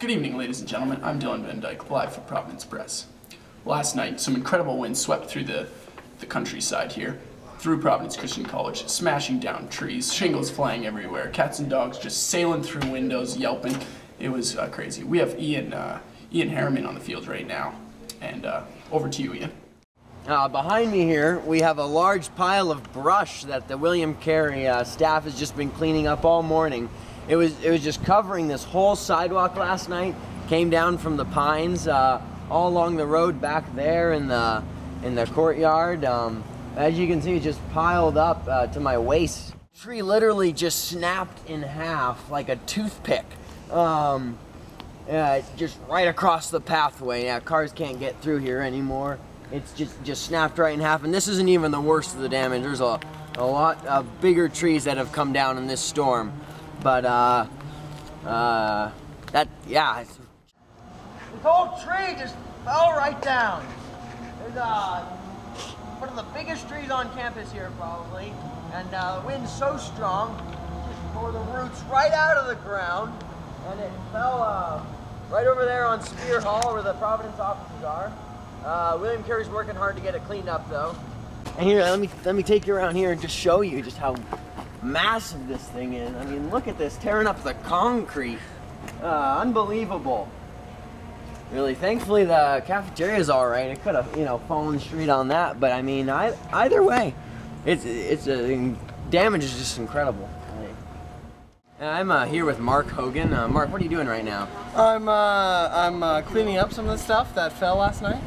Good evening, ladies and gentlemen. I'm Dylan Van Dyke, live for Providence Press. Last night, some incredible winds swept through the countryside here, through Providence Christian College, smashing down trees, shingles flying everywhere, cats and dogs just sailing through windows, yelping. It was crazy. We have Ian Harriman on the field right now, and over to you, Ian. Behind me here, we have a large pile of brush that the William Carey staff has just been cleaning up all morning. It was just covering this whole sidewalk last night. Came down from the pines all along the road back there in the courtyard. As you can see, it just piled up to my waist. The tree literally just snapped in half like a toothpick. Just right across the pathway. Yeah, cars can't get through here anymore. It's just snapped right in half, and this isn't even the worst of the damage. There's a lot of bigger trees that have come down in this storm. But, yeah. This whole tree just fell right down. There's one of the biggest trees on campus here, probably. And the wind's so strong, it just tore the roots right out of the ground. And it fell right over there on Spear Hall, where the Providence offices are. William Carey's working hard to get it cleaned up, though. And here, let me take you around here and just show you just how massive this thing is. I mean, look at this, tearing up the concrete. Unbelievable. Really, thankfully the cafeteria's all right. It could have, fallen straight on that, but I mean, either way, damage is just incredible. I'm here with Mark Hogan. Mark, what are you doing right now? I'm cleaning up some of the stuff that fell last night.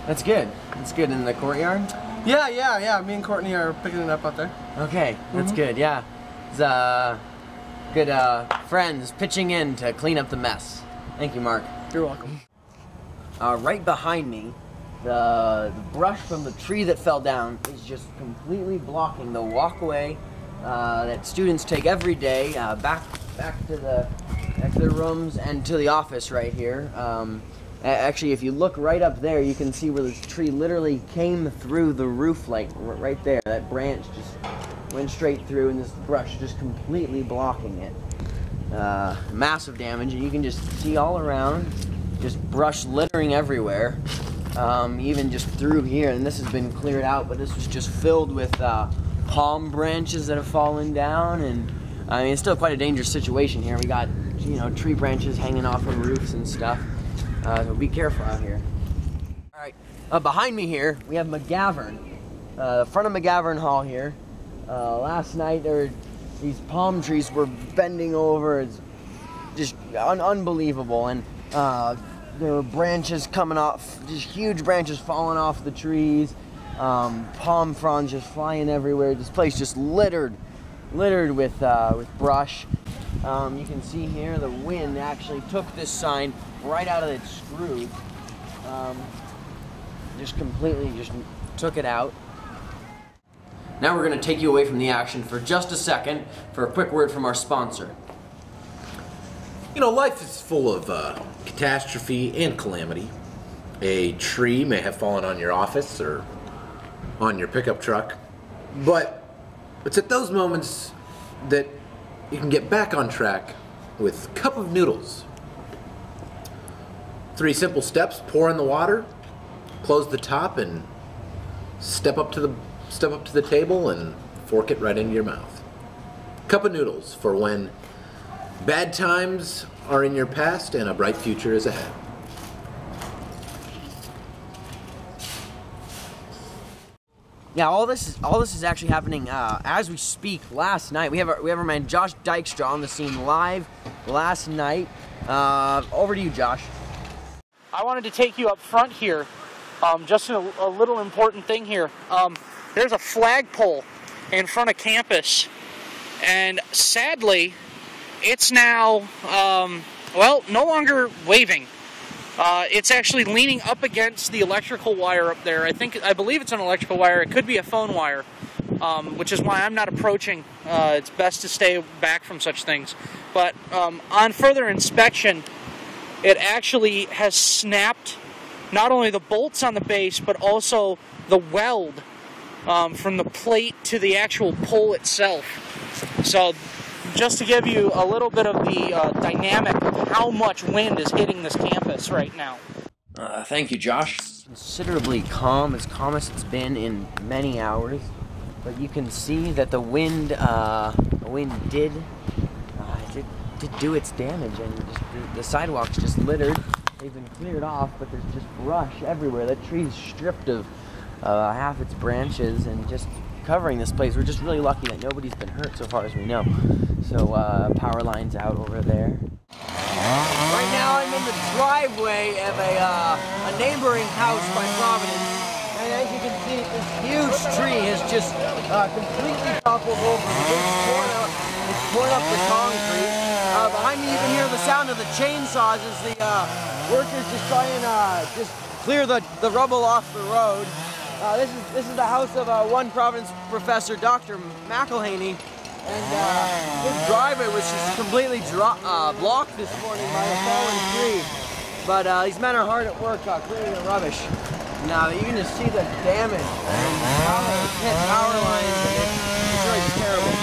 That's good. That's good in the courtyard. Yeah. Me and Courtney are picking it up out there. Okay, that's good. Yeah, it's good friends pitching in to clean up the mess. Thank you, Mark. You're welcome. Right behind me, the brush from the tree that fell down is just completely blocking the walkway that students take every day back to their rooms and to the office right here. Actually, if you look right up there, you can see where this tree literally came through the roof, like right there. That branch just went straight through, and this brush just completely blocking it. Massive damage, and you can just see all around, just brush littering everywhere, even just through here. And this has been cleared out, but this was just filled with palm branches that have fallen down, and I mean, it's still quite a dangerous situation here. We got, tree branches hanging off of roofs and stuff. So be careful out here. All right, behind me here, we have McGavern. The front of McGavern Hall here. Last night, these palm trees were bending over. It's just unbelievable. And there were branches coming off, just huge branches falling off the trees. Palm fronds just flying everywhere. This place just littered with brush. You can see here the wind actually took this sign right out of its screw. Just completely took it out. Now we're going to take you away from the action for just a second for a quick word from our sponsor. Life is full of catastrophe and calamity. A tree may have fallen on your office or on your pickup truck, but it's at those moments that you can get back on track with Cup of Noodles. 3 simple steps: pour in the water, close the top, and step up to the table and fork it right into your mouth. Cup of Noodles for when bad times are in your past and a bright future is ahead. Yeah, all this is actually happening as we speak. Last night, we have our man Josh Dykstra on the scene live last night. Over to you, Josh. I wanted to take you up front here. Just a little important thing here. There's a flagpole in front of campus, and sadly, it's now no longer waving. It's actually leaning up against the electrical wire up there. I believe it's an electrical wire. It could be a phone wire, which is why I'm not approaching. It's best to stay back from such things. But on further inspection, it actually has snapped not only the bolts on the base, but also the weld from the plate to the actual pole itself. So just to give you a little bit of the dynamic of how much wind is hitting this campus right now. Thank you, Josh. Considerably calm as it's been in many hours, but you can see that the wind did do its damage, and just the sidewalks just littered. They've been cleared off, but there's just brush everywhere. That tree's stripped of half its branches and just covering this place. We're just really lucky that nobody's been hurt so far as we know. So power lines out over there. Right now I'm in the driveway of a neighboring house by Providence, and as you can see, this huge tree has just completely toppled over. It's torn up the concrete. Behind me you can hear the sound of the chainsaws as the workers just try and just clear the rubble off the road. This is the house of one Providence professor, Dr. McElhaney, and his driveway was just completely blocked this morning by a fallen tree. But these men are hard at work clearing the rubbish. Now you can just see the damage and how they hit power lines, and it's really just terrible.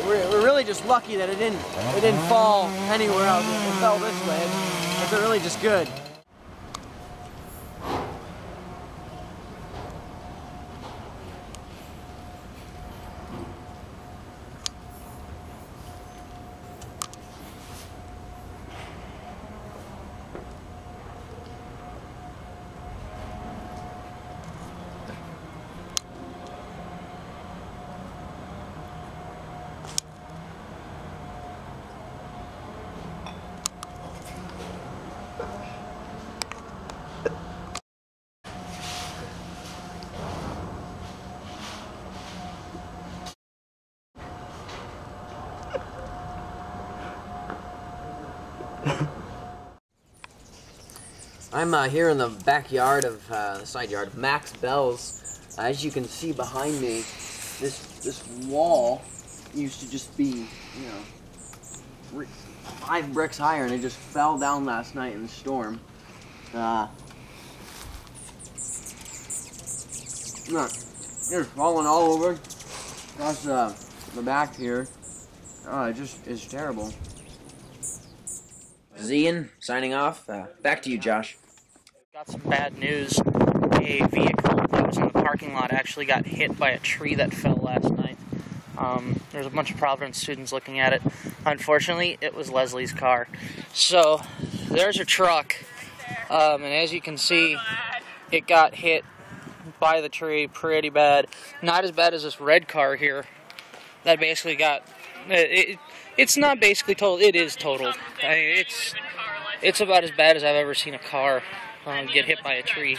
We're really just lucky that it didn't fall anywhere else. It fell this way. It's really just good. I'm here in the backyard of the side yard of Max Bell's. As you can see behind me, this wall used to just be, 5 bricks higher, and it just fell down last night in the storm. It's falling all over across the back here. It's terrible. Ian signing off. Back to you, Josh. Got some bad news. A vehicle that was in the parking lot actually got hit by a tree that fell last night. There's a bunch of Providence students looking at it. Unfortunately, it was Leslie's car. So, there's her truck. And as you can see, it got hit by the tree pretty bad. Not as bad as this red car here. That basically got... It's not basically totaled, it is totaled. I mean, it's about as bad as I've ever seen a car get hit by a tree.